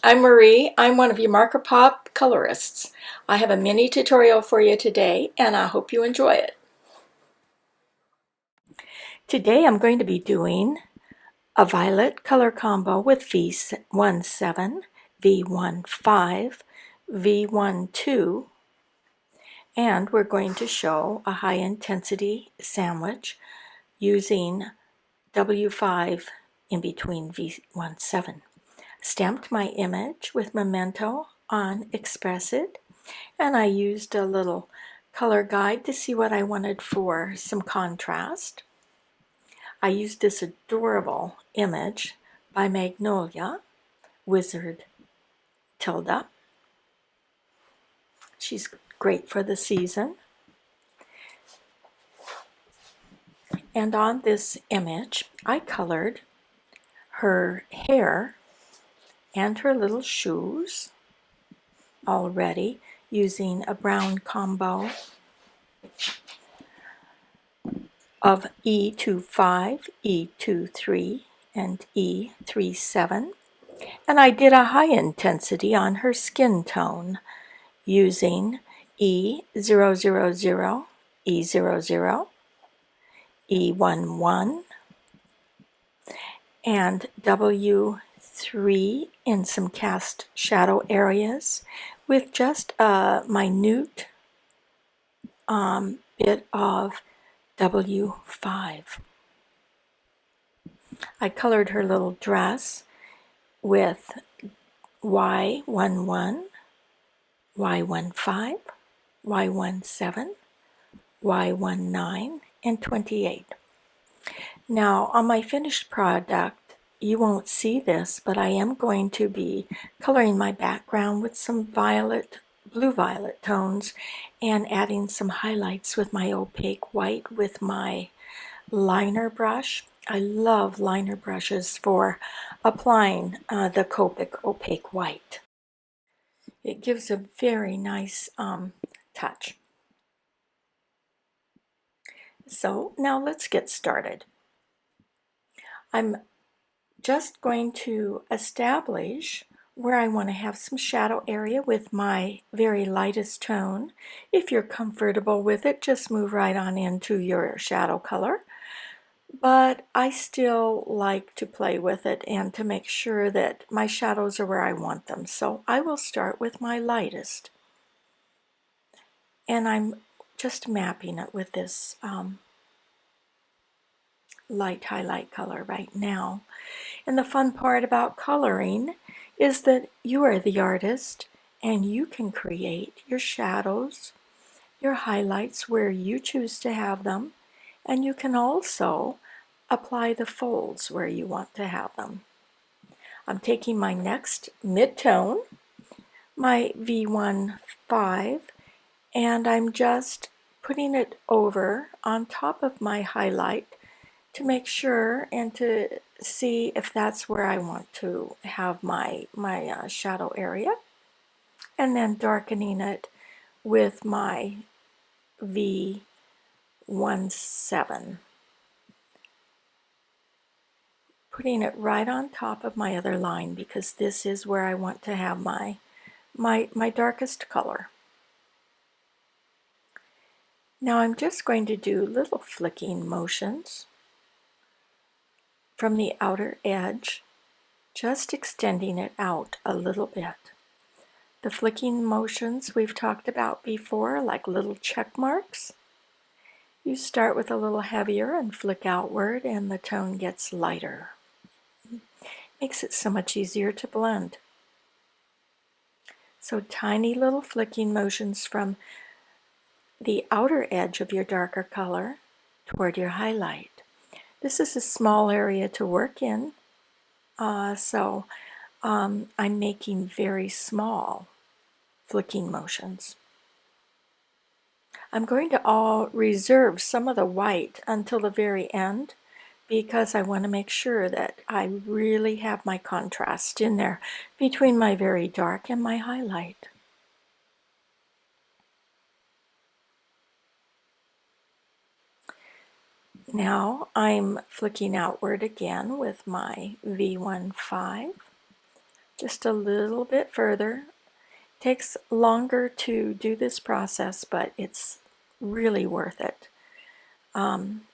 I'm Marie. I'm one of your marker pop colorists. I have a mini tutorial for you today, and I hope you enjoy it. Today I'm going to be doing a violet color combo with V17, V15, V12, and we're going to show a high intensity sandwich using W5 in between V17. Stamped my image with Memento on Express It, and I used a little color guide to see what I wanted for some contrast. I used this adorable image by Magnolia, Wizard Tilda. She's great for the season. And on this image, I colored her hair and her little shoes already using a brown combo of E25, E23, and E37. And I did a high intensity on her skin tone using E000, E00, E11, and W3 in some cast shadow areas with just a minute bit of W5. I colored her little dress with Y11, Y15, Y17, Y19, and 28. Now on my finished product, you won't see this, but I am going to be coloring my background with some blue-violet tones and adding some highlights with my opaque white with my liner brush. I love liner brushes for applying the Copic opaque white. It gives a very nice touch. So now let's get started. I'm just going to establish where I want to have some shadow area with my very lightest tone. If you're comfortable with it, just move right on into your shadow color. But I still like to play with it and to make sure that my shadows are where I want them. So I will start with my lightest. And I'm just mapping it with this light highlight color right now. And the fun part about coloring is that you are the artist and you can create your shadows, your highlights where you choose to have them, and you can also apply the folds where you want to have them. I'm taking my next mid-tone, my V15, and I'm just putting it over on top of my highlight to make sure and to see if that's where I want to have my shadow area, and then darkening it with my V17, putting it right on top of my other line because this is where I want to have my darkest color. Now I'm just going to do little flicking motions from the outer edge, just extending it out a little bit. The flicking motions we've talked about before, like little check marks. You start with a little heavier and flick outward, and the tone gets lighter. Makes it so much easier to blend. So tiny little flicking motions from the outer edge of your darker color toward your highlight. This is a small area to work in, so I'm making very small flicking motions. I'm going to reserve some of the white until the very end because I want to make sure that I really have my contrast in there between my very dark and my highlight. Now I'm flicking outward again with my V15, just a little bit further. Takes longer to do this process, but it's really worth it.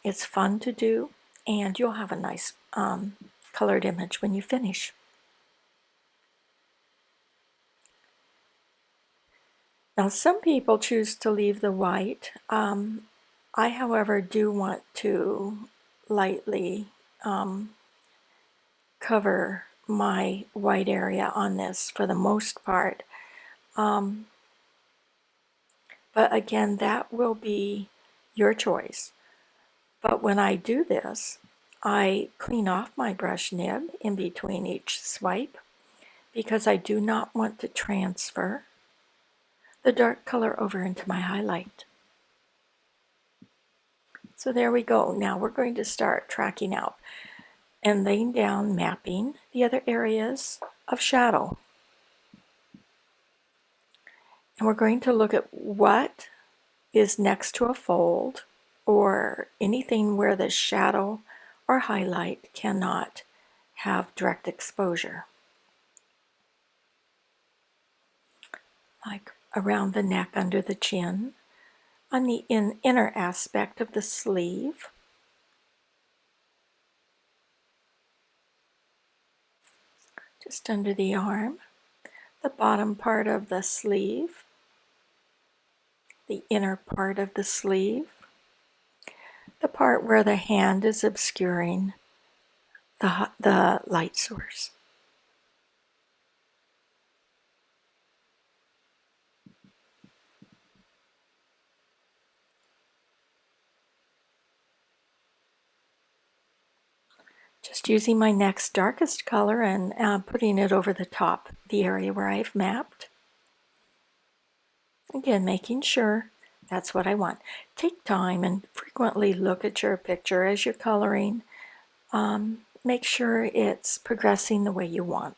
It's fun to do, and you'll have a nice colored image when you finish. Now, some people choose to leave the white. I, however, do want to lightly cover my white area on this for the most part. But again, that will be your choice. But when I do this, I clean off my brush nib in between each swipe because I do not want to transfer the dark color over into my highlight. So there we go. Now we're going to start tracking out and laying down, mapping the other areas of shadow. And we're going to look at what is next to a fold or anything where the shadow or highlight cannot have direct exposure. Like around the neck, under the chin, on the inner aspect of the sleeve, just under the arm, the bottom part of the sleeve, the inner part of the sleeve, the part where the hand is obscuring the light source. Just using my next darkest color and putting it over the top, the area where I've mapped. Again, making sure that's what I want. Take time and frequently look at your picture as you're coloring. Make sure it's progressing the way you want.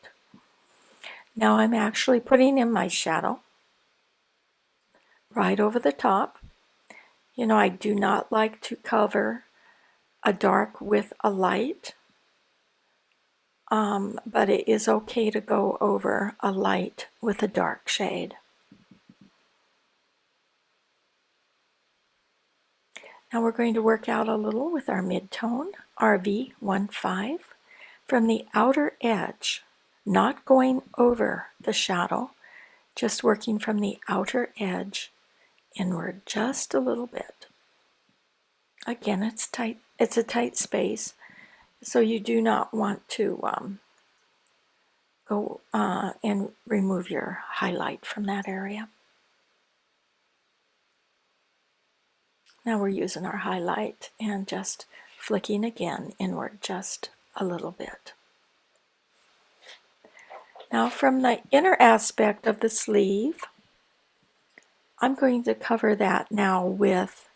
Now I'm actually putting in my shadow right over the top. You know, I do not like to cover a dark with a light, but it is okay to go over a light with a dark shade. Now we're going to work out a little with our mid-tone, RV15, from the outer edge, not going over the shadow, just working from the outer edge inward just a little bit. Again, it's tight. It's a tight space, so you do not want to go and remove your highlight from that area. Now we're using our highlight and just flicking again inward just a little bit. Now from the inner aspect of the sleeve, I'm going to cover that now with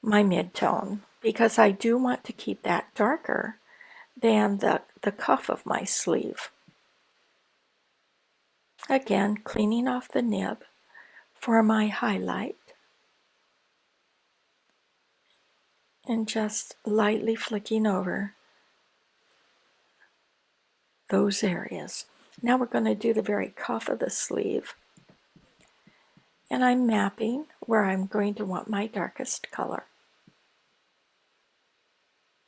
my mid-tone because I do want to keep that darker than the cuff of my sleeve. Again, cleaning off the nib for my highlight and just lightly flicking over those areas. Now we're going to do the very cuff of the sleeve, and I'm mapping where I'm going to want my darkest color.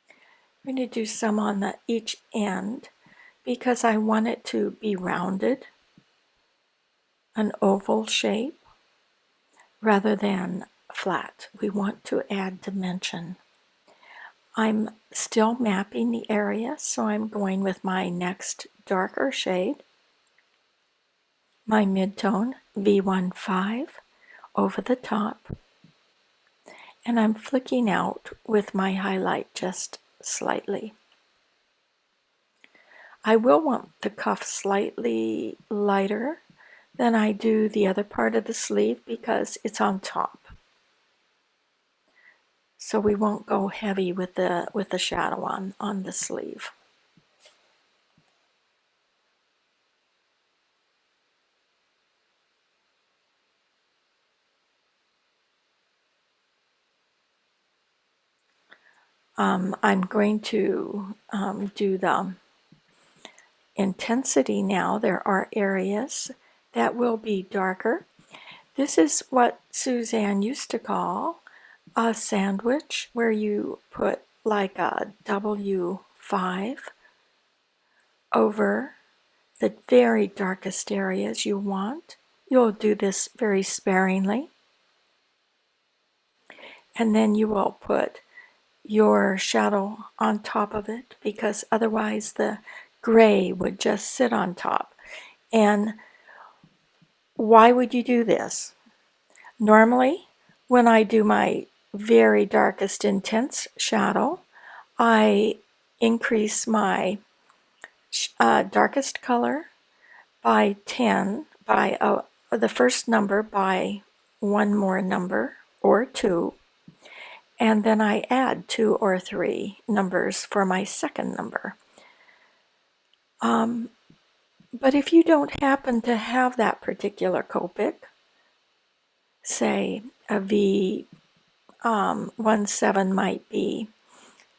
I'm going to do some on each end because I want it to be rounded, an oval shape, rather than flat. We want to add dimension. I'm still mapping the area, so I'm going with my next darker shade, my mid-tone V15 over the top, and I'm flicking out with my highlight just slightly. I will want the cuff slightly lighter than I do the other part of the sleeve because it's on top. So we won't go heavy with the shadow on the sleeve. I'm going to do intensity now, there are areas that will be darker. This is what Suzanne used to call a sandwich, where you put like a W5 over the very darkest areas you want. You'll do this very sparingly. And then you will put your shadow on top of it, because otherwise the gray would just sit on top. And why would you do this? Normally, when I do my very darkest intense shadow, I increase my darkest color by 10, by the first number by one more number or two, and then I add 2 or 3 numbers for my second number. But if you don't happen to have that particular Copic, say a V17 might be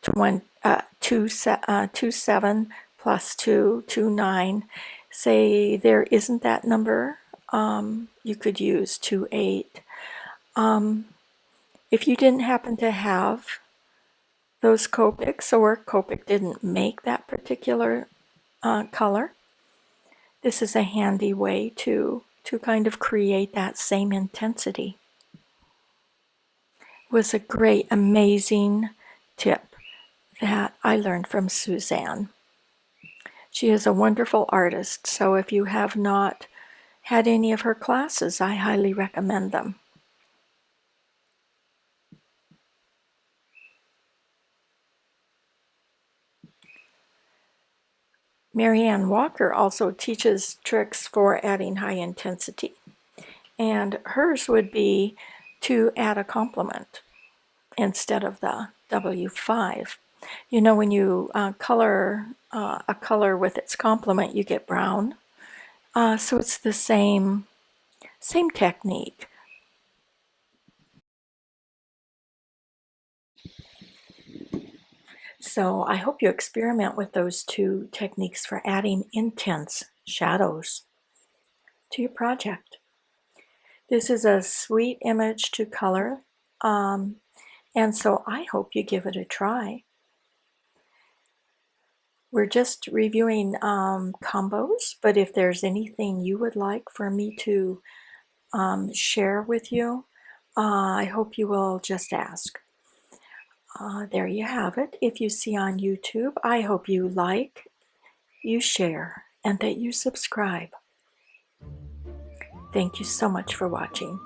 27 plus 2, 29. Say there isn't that number, you could use 28. If you didn't happen to have those Copics, or Copic didn't make that particular color, this is a handy way to kind of create that same intensity. It was a great, amazing tip that I learned from Suzanne. She is a wonderful artist, so if you have not had any of her classes, I highly recommend them. Marianne Walker also teaches tricks for adding high intensity, and hers would be to add a complement instead of the W5. You know, when you color a color with its complement, you get brown. So it's the same technique. So I hope you experiment with those two techniques for adding intense shadows to your project. This is a sweet image to color, and so I hope you give it a try. We're just reviewing combos, but if there's anything you would like for me to share with you, I hope you will just ask. There you have it. If you see on YouTube, I hope you like, you share, and that you subscribe. Thank you so much for watching.